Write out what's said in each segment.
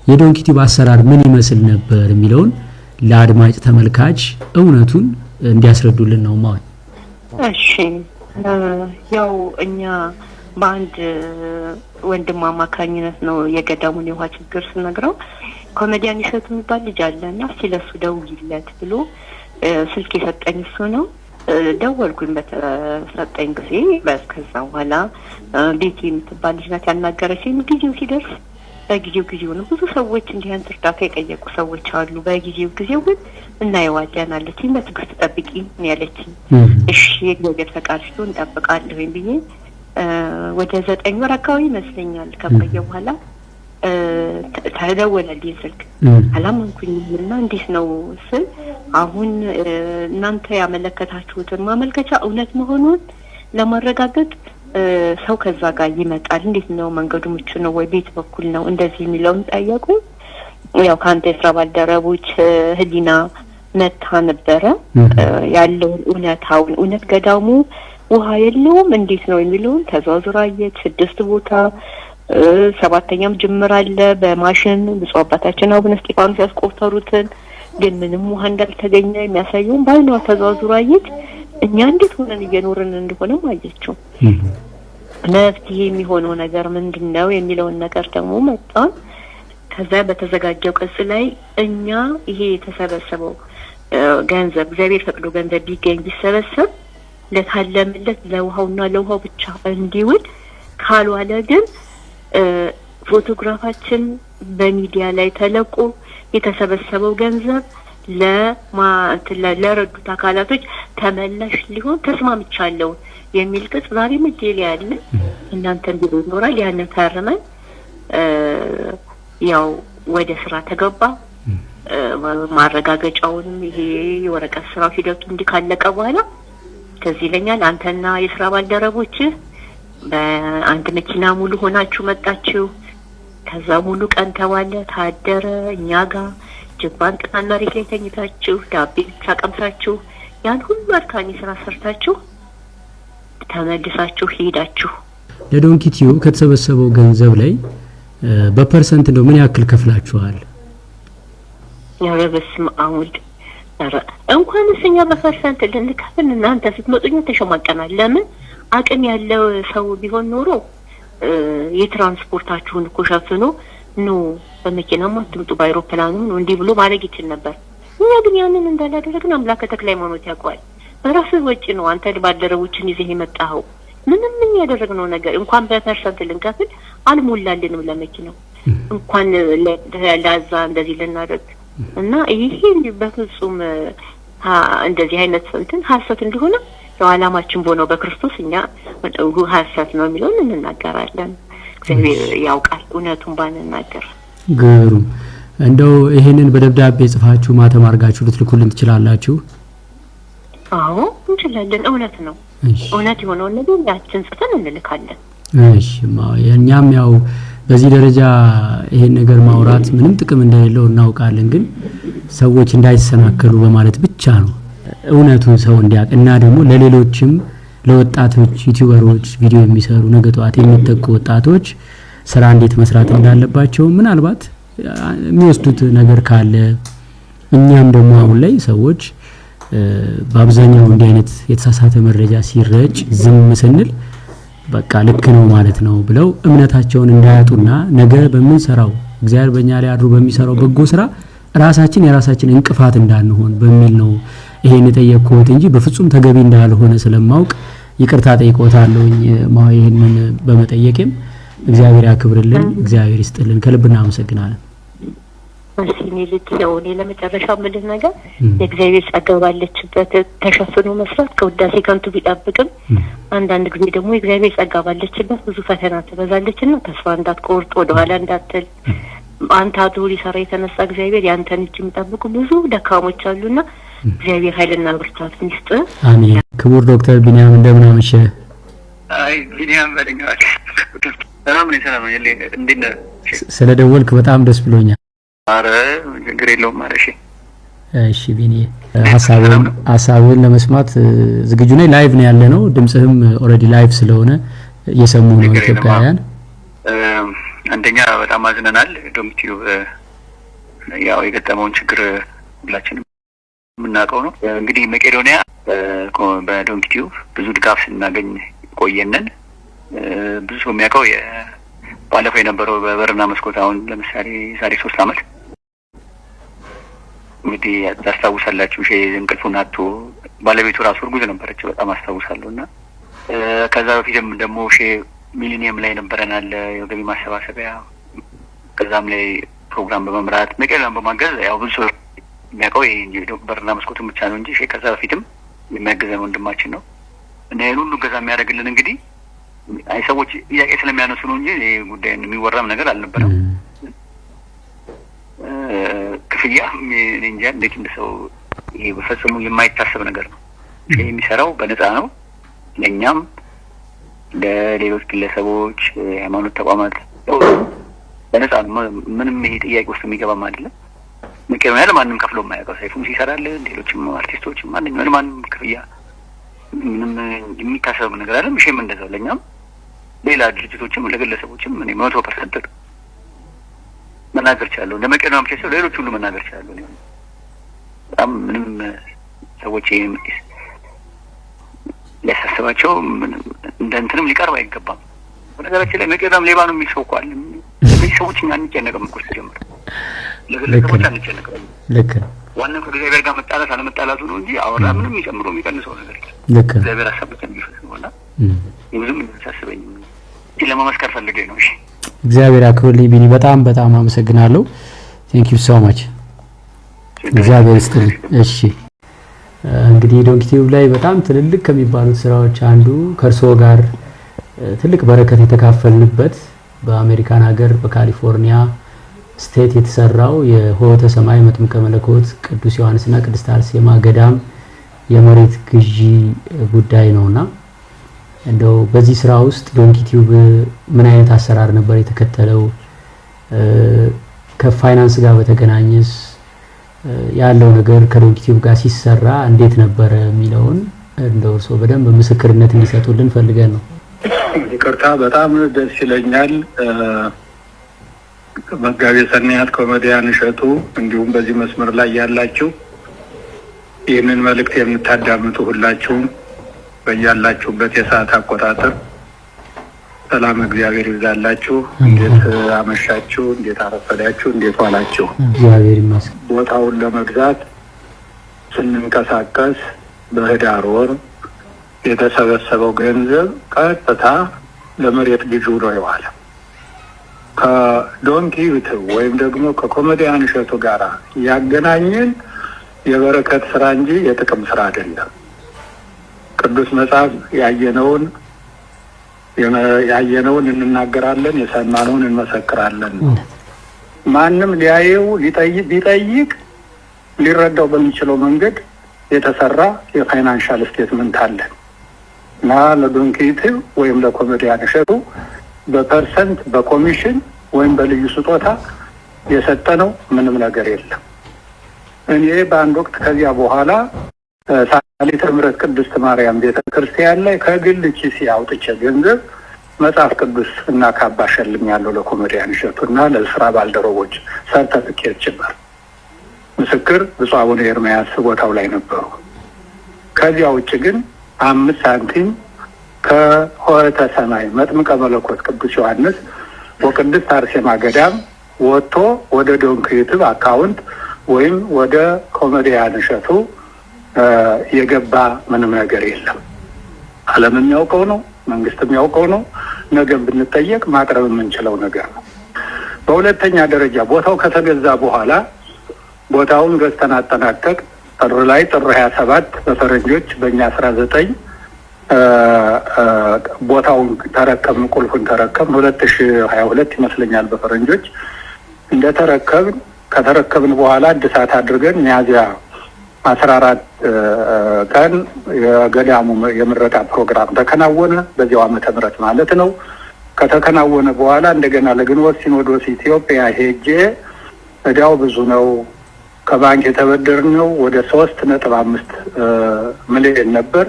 የዶንኪቲዩብ አሰራር ምን ይመስል ነበር የሚለውን ለአድማጭ ተመልካች እውነቱን እንዲያስረዱልን ነው ማለት። እሺ ያው እኛ ባንድ ወንድም አማካኝነት ነው የገዳሙን የውሃ ችግር ስነግረው ኮሜዲያን ይሰጡ የሚባል ልጅ አለና ስለሱ ደውይለት ብሎ ስልክ የሰጠኝ እሱ ነው። ደወልኩኝ በተሰጠኝ ጊዜ በስከዛ በኋላ ቤቲ የምትባል ልጅ ናት ያናገረችኝ። ጊዜው ሲደርስ በጊዜው ነው ብዙ ሰዎች እንዲያን እርዳታ የጠየቁ ሰዎች አሉ። በጊዜው ግን እናየዋለን አለችኝ። በትዕግስት ጠብቂኝ ያለችኝ። እሺ የእግዚአብሔር ፈቃድ ሲሆን እንጠብቃለን ብዬ ወደ 9 ወር አካባቢ ይመስለኛል ከቆየ በኋላ ተደወለልኝ ስልክ። አላመንኩኝና እንዴት ነው ስል አሁን እናንተ ያመለከታችሁትን ማመልከቻ እውነት መሆኑን ለማረጋገጥ ሰው ከዛ ጋር ይመጣል። እንዴት ነው መንገዱ ምቹ ነው ወይ ቤት በኩል ነው እንደዚህ የሚለውን ጠየቁ። ያው ካንተ የስራ ባልደረቦች ህሊና መታ ነበረ ያለው እውነት ገዳሙ ውሃ የለውም እንዴት ነው የሚለውን ተዛዝራየች 6 ቦታ 7ኛም ጅምር አለ በማሽን ብፁዕ አባታችን አቡነ እስጢፋኖስ ያስቆጠሩትን ግን ምንም ውሃ እንዳልተገኘ የሚያሳየው ባይኗ ተዛዝራየች። እኛ እንዴት ሆነን እየኖርን እንደሆነ ማየችው። መፍትሄ የሚሆነው ነገር ምንድነው የሚለውን ነገር ደግሞ መጣን። ከዛ በተዘጋጀው ቅጽ ላይ እኛ ይሄ የተሰበሰበው ገንዘብ እግዚአብሔር ፈቅዶ ገንዘብ ቢገኝ ቢሰበሰብ ለታለምለት ለውሃውና ለውሃው ብቻ እንዲውል ካልዋለ ግን ፎቶግራፋችን በሚዲያ ላይ ተለቆ የተሰበሰበው ገንዘብ ለረዱት አካላቶች ተመላሽ ሊሆን ተስማምቻለሁ የሚል ቅጽ ዛሬ መጀል ያለ እናንተ ቢሮ ይኖራል። ያንን ፈርመን ያው ወደ ስራ ተገባ። ማረጋገጫውንም ይሄ የወረቀት ስራው ሂደቱ እንዲካለቀ በኋላ ከዚህ ለኛል አንተና የስራ ባልደረቦች በአንድ መኪና ሙሉ ሆናችሁ መጣችሁ። ከዛ ሙሉ ቀን ተዋለ ታደረ እኛ ጋር ጅባን ጥናና መሬት ላይ ተኝታችሁ ዳቤ ብቻ ቀምሳችሁ ያን ሁሉ አድካሚ ስራ ሰርታችሁ ተመልሳችሁ ሄዳችሁ። ለዶንኪቲዩብ ከተሰበሰበው ገንዘብ ላይ በፐርሰንት ነው ምን ያክል ከፍላችኋል? ያው በስም አውድ እንኳን እኛ በፐርሰንት ልንከፍል እናንተ ስትመጡኝ ተሸማቀናል። ለምን አቅም ያለው ሰው ቢሆን ኖሮ የትራንስፖርታችሁን እኮ ሸፍኖ ነው በመኪናም አትምጡ በአይሮፕላንም ነው እንዲህ ብሎ ማድረግ ይችል ነበር። እኛ ግን ያንን እንዳላደረግን አምላከ ተክለ ሃይማኖት ያውቃል። በራስህ ወጪ ነው አንተ ባልደረቦችን ይዘህ የመጣኸው። ምንም ምን ያደረግነው ነገር እንኳን በፐርሰንት ልንከፍል አልሞላልንም ለመኪናው እንኳን ለዛ እንደዚህ ልናደርግ እና ይሄ በፍጹም እንደዚህ አይነት እንትን ሐሰት እንደሆነ ዓላማችን ቦነው በክርስቶስ እኛ ሐሰት ነው የሚለውን እንናገራለን። እግዚአብሔር ያውቃል እውነቱን ባንናገር። ግሩም። እንደው ይሄንን በደብዳቤ ጽፋችሁ ማተም አድርጋችሁ ልትልኩልን ትችላላችሁ? አዎ እንችላለን። እውነት ነው። እውነት የሆነው ነገር ያችን ጽፈን እንልካለን። እሺ የኛም ያው በዚህ ደረጃ ይሄን ነገር ማውራት ምንም ጥቅም እንደሌለው እናውቃለን። ግን ሰዎች እንዳይሰናከሉ በማለት ብቻ ነው እውነቱን ሰው እንዲያውቅና ደግሞ ለሌሎችም ለወጣቶች ዩቲዩበሮች ቪዲዮ የሚሰሩ ነገ ጧት የሚተኩ ወጣቶች ስራ እንዴት መስራት እንዳለባቸው ምናልባት የሚወስዱት ነገር ካለ እኛም ደግሞ አሁን ላይ ሰዎች በአብዛኛው እንዲህ አይነት የተሳሳተ መረጃ ሲረጭ ዝም ስንል በቃ ልክ ነው ማለት ነው ብለው እምነታቸውን እንዳያጡና ነገ በመንሰራው እግዚአብሔር በእኛ ላይ አድሮ በሚሰራው በጎ ስራ ራሳችን የራሳችን እንቅፋት እንዳንሆን በሚል ነው ይሄን የጠየቅኩት እንጂ በፍጹም ተገቢ እንዳልሆነ ስለማውቅ ይቅርታ ጠይቆታለሁኝ። ይሄንን በመጠየቄም እግዚአብሔር ያክብርልን፣ እግዚአብሔር ይስጥልን፣ ከልብና አመሰግናለን። እሺ ልትለው ለመጨረሻው ምንድን ነገር የእግዚአብሔር ጸጋ ባለችበት ተሸፍኖ መስራት ከውዳሴ ከንቱ ቢጠብቅም አንዳንድ ጊዜ ደግሞ የእግዚአብሔር ጸጋ ባለችበት ብዙ ፈተና ትበዛለችና ተስፋ እንዳትቆርጥ ወደኋላ እንዳትል አንተ አድሮ ሊሰራ የተነሳ እግዚአብሔር ያንተን እጅ የሚጠብቁ ብዙ ደካሞች አሉና እግዚአብሔር ኃይልና ብርታት ይስጥ። አሜን። ክቡር ዶክተር ቢኒያም እንደምን አመሸ? አይ ቢኒያም በደንጋክ ሰላም ነው እንዴት ስለደወልክ በጣም ደስ ብሎኛል። አረ ችግር የለውም ማለሽ። እሺ ቢኒ ሐሳቡን ለመስማት ዝግጁ ነኝ። ላይቭ ነው ያለነው። ድምጽህም ኦሬዲ ላይቭ ስለሆነ እየሰሙ ነው ኢትዮጵያውያን። አንደኛ በጣም አዝነናል። ዶንኪቲዩብ ያው የገጠመውን ችግር ሁላችንም የምናውቀው ነው። እንግዲህ መቄዶንያ በዶንኪቲዩብ ብዙ ድጋፍ ስናገኝ ቆየነን። ብዙ ሰው የሚያውቀው ባለፈው የነበረው በበርና መስኮት አሁን ለምሳሌ ዛሬ 3 አመት እንግዲህ ታስታውሳላችሁ እንቅልፉን አጥቶ ባለቤቱ ራሱ እርጉዝ ነበረች። በጣም አስታውሳለሁና ከዛ በፊትም ደግሞ ሚሊኒየም ላይ ነበረናል የገቢ ማሰባሰቢያ ከዛም ላይ ፕሮግራም በመምራት መቄዶንያን በማገዝ ያው ብዙ ሰው የሚያውቀው በርና መስኮቱን ብቻ ነው እንጂ ከዛ በፊትም የሚያገዘን ወንድማችን ነው እና ይሄን ሁሉ ገዛ የሚያደርግልን እንግዲህ አይ ሰዎች ጥያቄ ስለሚያነሱ ነው እንጂ ጉዳይ የሚወራም ነገር አልነበረም። ክፍያ እንጃ እንዴት እንደሰው ይሄ በፈጽሞ የማይታሰብ ነገር ነው። የሚሰራው በነፃ ነው። ለኛም ለሌሎች ግለሰቦች የሃይማኖት ተቋማት በነፃ ነው። ምንም ይሄ ጥያቄ ውስጥ የሚገባም አይደለም። መቄዶንያ ለማንም ከፍሎ የማያውቀው ሰይፉም ሲሰራል ሌሎችም አርቲስቶችም ማንም ክፍያ ምንም የሚታሰብ ነገር አይደለም። እሺም እንደዛው ለኛም ሌላ ድርጅቶችም ለግለሰቦችም እኔ 100% መናገር ይችላል። ለመቄዶንያ ብቻ ሳይሆን ሌሎች ሁሉ መናገር ይችላል። በጣም ምንም ሰዎች ሊያሳስባቸው እንደ እንትንም ሊቀርብ አይገባም። በነገራችን ላይ መቄዶንያም ሌባ ነው የሚል ሰው እኮ አለ። ለዚህ ሰዎች እኛ አንጨነቅም እኮ ሲጀምር ለግለሰቦች አንጨነቅም። ልክ ዋናው ከእግዚአብሔር ጋር መጣላት አለመጣላቱ ነው እንጂ አወራ ምንም የሚጨምረው የሚቀንሰው ነገር የለም። እግዚአብሔር አሳብቶን ቢፈጽመውና ብዙም እንደሳስበኝ እዚህ ለመመስከር ፈልጌ ነው። እሺ እግዚአብሔር አክብርልኝ ቢኒ፣ በጣም አመሰግናለሁ። ቴንክ ዩ ሶ ማች። እግዚአብሔር ይስጥልኝ። እሺ እንግዲህ ዶንኪቲዩብ ላይ በጣም ትልልቅ ከሚባሉት ስራዎች አንዱ ከርሶ ጋር ትልቅ በረከት የተካፈልንበት በአሜሪካን ሀገር በካሊፎርኒያ ስቴት የተሰራው የሆተ ሰማይ መጥምቀ መለኮት ቅዱስ ዮሐንስና ቅድስት አርሴማ ገዳም የመሬት ግዢ ጉዳይ ነውና እንደው በዚህ ስራ ውስጥ ዶንኪቲዩብ ምን አይነት አሰራር ነበር የተከተለው? ከፋይናንስ ጋር በተገናኘስ ያለው ነገር ከዶንኪቲዩብ ጋር ሲሰራ እንዴት ነበር የሚለውን እንደው እርሶ በደንብ ምስክርነት እንዲሰጡልን ፈልገን ነው። ይቅርታ፣ በጣም ደስ ይለኛል። መጋቤ ሰናያት ኮሜዲያን እሸቱ እንዲሁም በዚህ መስመር ላይ ያላችሁ ይህንን መልእክት የምታዳምጡ ሁላችሁም በያላችሁበት የሰዓት አቆጣጠር ሰላም እግዚአብሔር ይብዛላችሁ። እንዴት አመሻችሁ? እንዴት አረፈዳችሁ? እንዴት ዋላችሁ? እግዚአብሔር ይመስገን። ቦታውን ለመግዛት ስንንቀሳቀስ በህዳር ወር የተሰበሰበው ገንዘብ ቀጥታ ለመሬት ግዢ ነው የዋለ። ከዶንኪቲዩብ ወይም ደግሞ ከኮሜዲያን እሸቱ ጋር ያገናኘን የበረከት ስራ እንጂ የጥቅም ስራ አይደለም። ቅዱስ መጽሐፍ ያየነውን እንናገራለን፣ የሰማነውን እንመሰክራለን። ማንም ሊያየው ቢጠይቅ ሊረዳው በሚችለው መንገድ የተሰራ የፋይናንሻል ስቴትመንት አለ እና ለዶንኪቲዩብ ወይም ለኮሜዲያን እሸቱ በፐርሰንት በኮሚሽን ወይም በልዩ ስጦታ የሰጠነው ምንም ነገር የለም። እኔ በአንድ ወቅት ከዚያ በኋላ ሳሊተ ምሕረት ቅድስት ማርያም ቤተክርስቲያን ላይ ከግል ኪሴ አውጥቼ ገንዘብ መጽሐፍ ቅዱስ እና ካባ ሸልሜያለሁ ለኮሜዲያን እሸቱና ለስራ ባልደረቦች ሰርተፍኬት ጭምር። ምስክር ብፁዕ አቡነ ኤርምያስ ቦታው ላይ ነበሩ። ከዚያ ውጭ ግን 5 ሳንቲም ከሆተ ሰማይ መጥምቀ መለኮት ቅዱስ ዮሐንስ ወቅድስት አርሴማ ገዳም ወጥቶ ወደ ዶንኪቲዩብ አካውንት ወይም ወደ ኮሜዲያን እሸቱ የገባ ምንም ነገር የለም። ዓለም የሚያውቀው ነው፣ መንግስት የሚያውቀው ነው። ነገም ብንጠየቅ ማቅረብ የምንችለው ነገር ነው። በሁለተኛ ደረጃ ቦታው ከተገዛ በኋላ ቦታውን ገዝተን አጠናቀቅ ጥር 27 በፈረንጆች በእኛ 19 ቦታውን ተረከብን። ቁልፉን ተረከብን 2022 ይመስለኛል በፈረንጆች። ከተረከብን በኋላ እድሳት አድርገን ሚያዝያ 14 ቀን የገዳሙ የምረቃ ፕሮግራም ተከናወነ። በዚያው ዓመተ ምህረት ማለት ነው። ከተከናወነ በኋላ እንደገና ለግንቦት ሲኖዶስ ኢትዮጵያ ሄጄ እዳው ብዙ ነው፣ ከባንክ የተበደርነው ወደ 3.5 ሚሊዮን ነበር።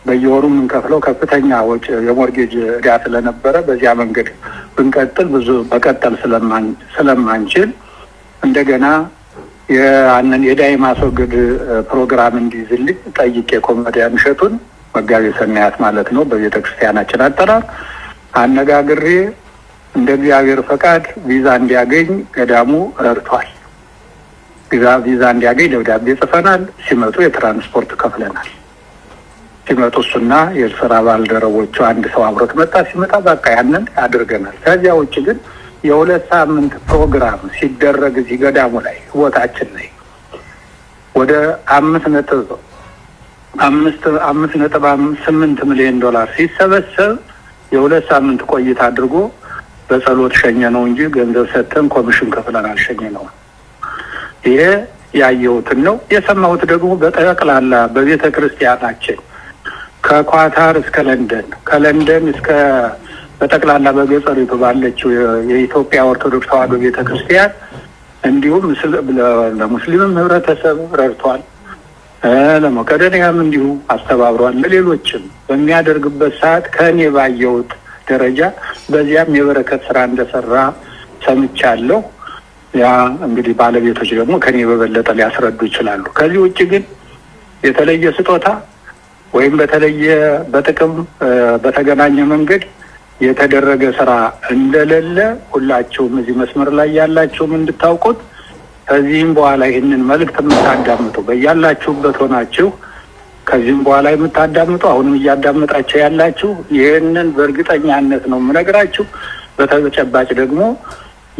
በየወሩ የምንከፍለው ከፍተኛ ወጪ የሞርጌጅ ዕዳ ስለነበረ በዚያ መንገድ ብንቀጥል ብዙ በቀጠል ስለማንችል እንደገና ያንን የዕዳ የማስወገድ ፕሮግራም እንዲይዝልኝ ጠይቄ ኮሜዲያን እሸቱን መጋቤ ሰናያት ማለት ነው በቤተ ክርስቲያናችን አጠራር አነጋግሬ እንደ እግዚአብሔር ፈቃድ ቪዛ እንዲያገኝ ገዳሙ ረድቷል። ቪዛ እንዲያገኝ ደብዳቤ ጽፈናል። ሲመጡ የትራንስፖርት ከፍለናል። ሲመጡ እሱና የስራ ባልደረቦቹ አንድ ሰው አብሮት መጣ። ሲመጣ በቃ ያንን አድርገናል። ከዚያ ውጭ ግን የ2 ሳምንት ፕሮግራም ሲደረግ እዚህ ገዳሙ ላይ ቦታችን ላይ ወደ 5.8 ሚሊዮን ዶላር ሲሰበሰብ የ2 ሳምንት ቆይታ አድርጎ በጸሎት ሸኘ ነው እንጂ ገንዘብ ሰጥተን ኮሚሽን ከፍለን አልሸኘ ነው። ይሄ ያየሁትን ነው። የሰማሁት ደግሞ በጠቅላላ በቤተ ክርስቲያናችን ከኳታር እስከ ለንደን ከለንደን እስከ በጠቅላላ በገጠሪቱ ባለችው የኢትዮጵያ ኦርቶዶክስ ተዋሕዶ ቤተ ክርስቲያን እንዲሁም ለሙስሊምም ህብረተሰብ ረድቷል። ለመቄዶንያም እንዲሁ አስተባብሯል። ለሌሎችም በሚያደርግበት ሰዓት ከእኔ ባየሁት ደረጃ በዚያም የበረከት ስራ እንደሰራ ሰምቻለሁ። ያ እንግዲህ ባለቤቶች ደግሞ ከኔ በበለጠ ሊያስረዱ ይችላሉ። ከዚህ ውጭ ግን የተለየ ስጦታ ወይም በተለየ በጥቅም በተገናኘ መንገድ የተደረገ ስራ እንደሌለ ሁላችሁም እዚህ መስመር ላይ ያላችሁም እንድታውቁት ከዚህም በኋላ ይህንን መልእክት የምታዳምጡ በያላችሁበት ሆናችሁ ከዚህም በኋላ የምታዳምጡ አሁንም እያዳመጣችሁ ያላችሁ ይህንን በእርግጠኛነት ነው የምነግራችሁ። በተጨባጭ ደግሞ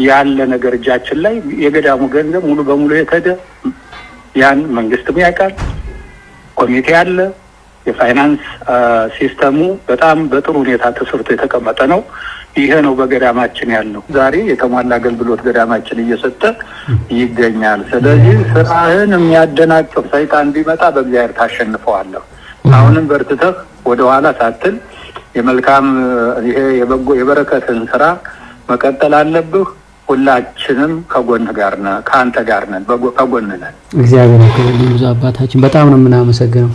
ያለ ነገር እጃችን ላይ የገዳሙ ገንዘብ ሙሉ በሙሉ የተደ ያን መንግስትም ያውቃል። ኮሚቴ አለ። የፋይናንስ ሲስተሙ በጣም በጥሩ ሁኔታ ተሰርቶ የተቀመጠ ነው። ይሄ ነው በገዳማችን ያለው። ዛሬ የተሟላ አገልግሎት ገዳማችን እየሰጠ ይገኛል። ስለዚህ ስራህን የሚያደናቅፍ ሰይጣን ቢመጣ በእግዚአብሔር ታሸንፈዋለህ። አሁንም በርትተህ ወደ ኋላ ሳትል የመልካም ይሄ የበጎ የበረከትን ስራ መቀጠል አለብህ። ሁላችንም ከጎንህ ጋር ነን፣ ከአንተ ጋር ነን፣ ከጎንህ ነን። እግዚአብሔር ይመስገን። ብዙ አባታችን በጣም ነው የምናመሰግነው።